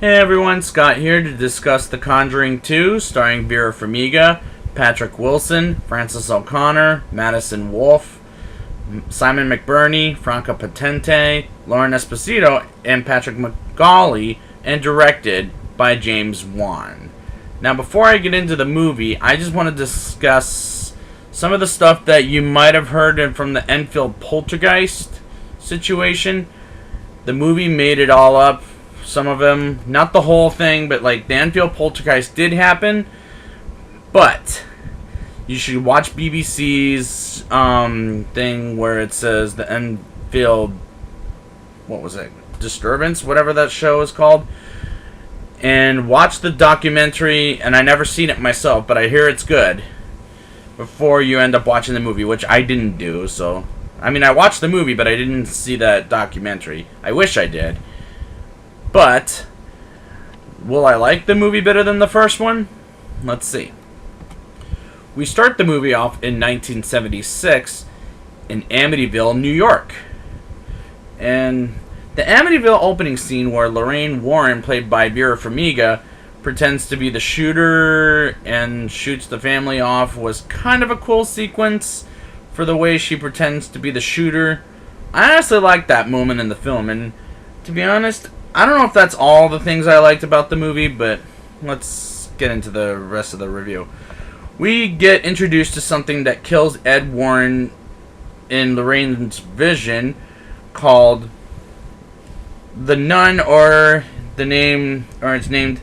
Hey everyone, Scott here to discuss The Conjuring 2, starring Vera Farmiga, Patrick Wilson, Francis O'Connor, Madison Wolfe, Simon McBurney, Franca Potente, Lauren Esposito, and Patrick McGauley, and directed by James Wan. Now, before I get into the movie, I just want to discuss some of the stuff that you might have heard from the Enfield poltergeist situation. The movie made it all up. Some of them, not the whole thing, but like the Enfield poltergeist did happen. But you should watch BBC's thing where it says the Enfield, what was it, disturbance, whatever that show is called, and watch the documentary. And I never seen it myself, but I hear it's good, before you end up watching the movie, which I didn't do. So I mean, I watched the movie, but I didn't see that documentary. I wish I did. But will I like the movie better than the first one? Let's see. We start the movie off in 1976 in Amityville, New York. And the Amityville opening scene where Lorraine Warren, played by Vera Farmiga, pretends to be the shooter and shoots the family off was kind of a cool sequence for the way she pretends to be the shooter. I honestly liked that moment in the film, and to be honest, I don't know if that's all the things I liked about the movie, but let's get into the rest of the review. We get introduced to something that kills Ed Warren in Lorraine's vision, called the Nun, or it's named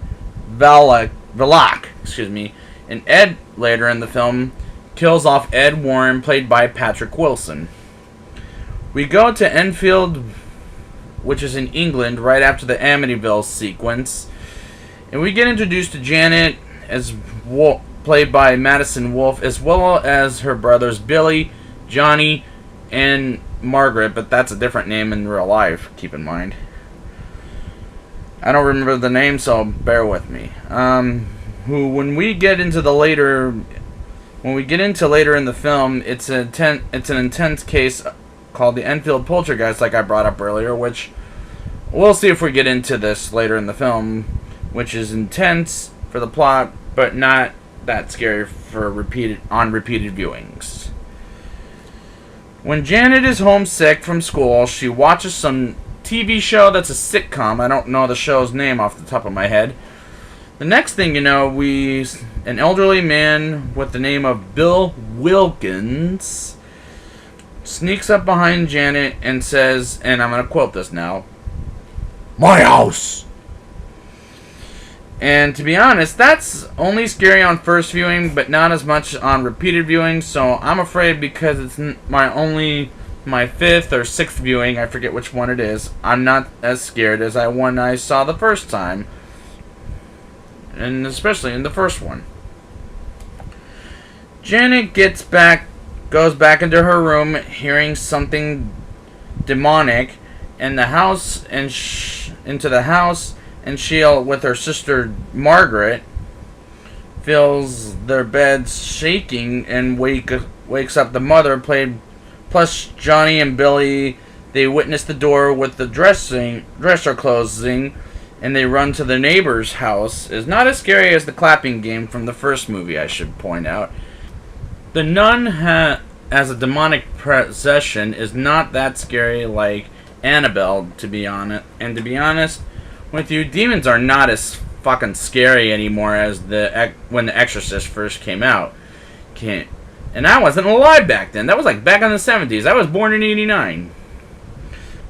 Valak, excuse me. And Ed, later in the film, kills off Ed Warren, played by Patrick Wilson. We go to Enfield, which is in England, right after the Amityville sequence. And we get introduced to Janet, as played by Madison Wolfe, as well as her brothers Billy, Johnny, and Margaret, but that's a different name in real life, keep in mind. I don't remember the name, so bear with me. When we get into later in the film, it's an intense case called the Enfield poltergeist, like I brought up earlier, which we'll see if we get into this later in the film, which is intense for the plot, but not that scary for repeated viewings. When Janet is homesick from school, she watches some TV show that's a sitcom. I don't know the show's name off the top of my head. The next thing you know, an elderly man with the name of Bill Wilkins sneaks up behind Janet and says, and I'm going to quote this now, "My house!" And to be honest, that's only scary on first viewing, but not as much on repeated viewing, so I'm afraid because it's my fifth or sixth viewing, I forget which one it is, I'm not as scared as when I saw the first time, and especially in the first one. Janet goes back into her room, hearing something demonic in the house, into the house, and she, with her sister Margaret, feels their beds shaking and wakes up the mother, plus Johnny and Billy. They witness the door with the dresser closing, and they run to the neighbor's house. It's not as scary as the clapping game from the first movie, I should point out. The Nun as a demonic possession is not that scary like Annabelle, to be honest. And to be honest with you, demons are not as fucking scary anymore as when The Exorcist first came out. And I wasn't alive back then. That was like back in the 70s. I was born in 89.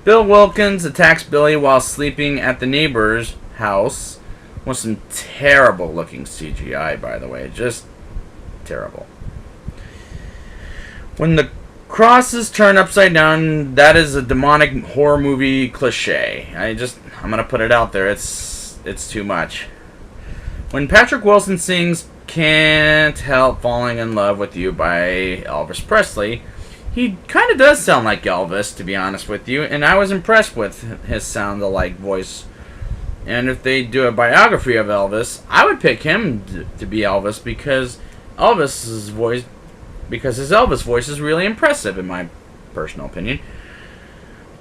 Bill Wilkins attacks Billy while sleeping at the neighbor's house with some terrible looking CGI, by the way. Just terrible. When the crosses turn upside down, that is a demonic horror movie cliche. I'm gonna put it out there. It's too much. When Patrick Wilson sings "Can't Help Falling in Love with You" by Elvis Presley, he kind of does sound like Elvis, to be honest with you, and I was impressed with his sound-alike voice. And if they do a biography of Elvis, I would pick him to be Elvis because his Elvis voice is really impressive, in my personal opinion.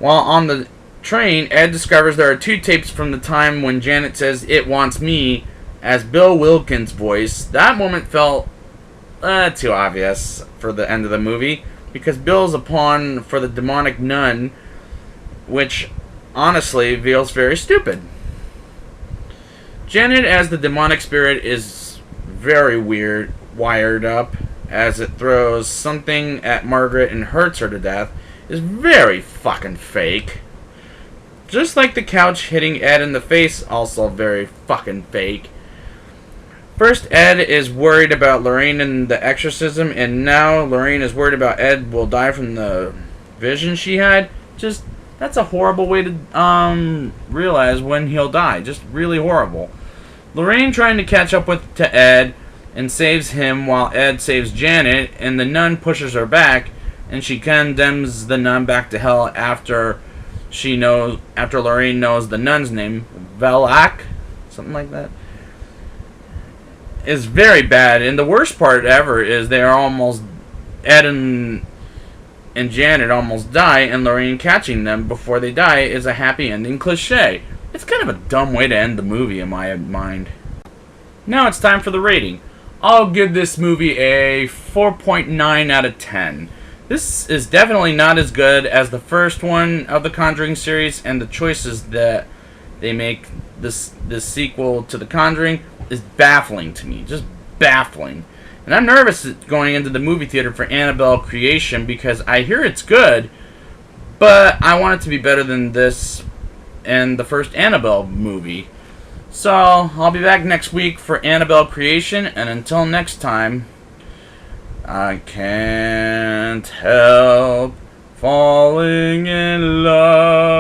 While on the train, Ed discovers there are 2 tapes from the time when Janet says, "It wants me," as Bill Wilkins' voice. That moment felt too obvious for the end of the movie, because Bill's a pawn for the demonic nun, which honestly feels very stupid. Janet as the demonic spirit is very weird, wired up, as it throws something at Margaret and hurts her to death, is very fucking fake. Just like the couch hitting Ed in the face, also very fucking fake. First, Ed is worried about Lorraine and the exorcism, and now Lorraine is worried about Ed will die from the vision she had. Just, that's a horrible way to realize when he'll die. Just really horrible. Lorraine trying to catch up to Ed and saves him while Ed saves Janet, and the nun pushes her back, and she condemns the nun back to hell after Lorraine knows the nun's name, Velak, something like that, is very bad. And the worst part ever is Ed and Janet almost die, and Lorraine catching them before they die is a happy ending cliche. It's kind of a dumb way to end the movie in my mind. Now it's time for the rating. I'll give this movie a 4.9 out of 10. This is definitely not as good as the first one of the Conjuring series, and the choices that they make this sequel to The Conjuring is baffling to me. Just baffling. And I'm nervous going into the movie theater for Annabelle Creation, because I hear it's good, but I want it to be better than this and the first Annabelle movie. So, I'll be back next week for Annabelle Creation, and until next time, I can't help falling in love.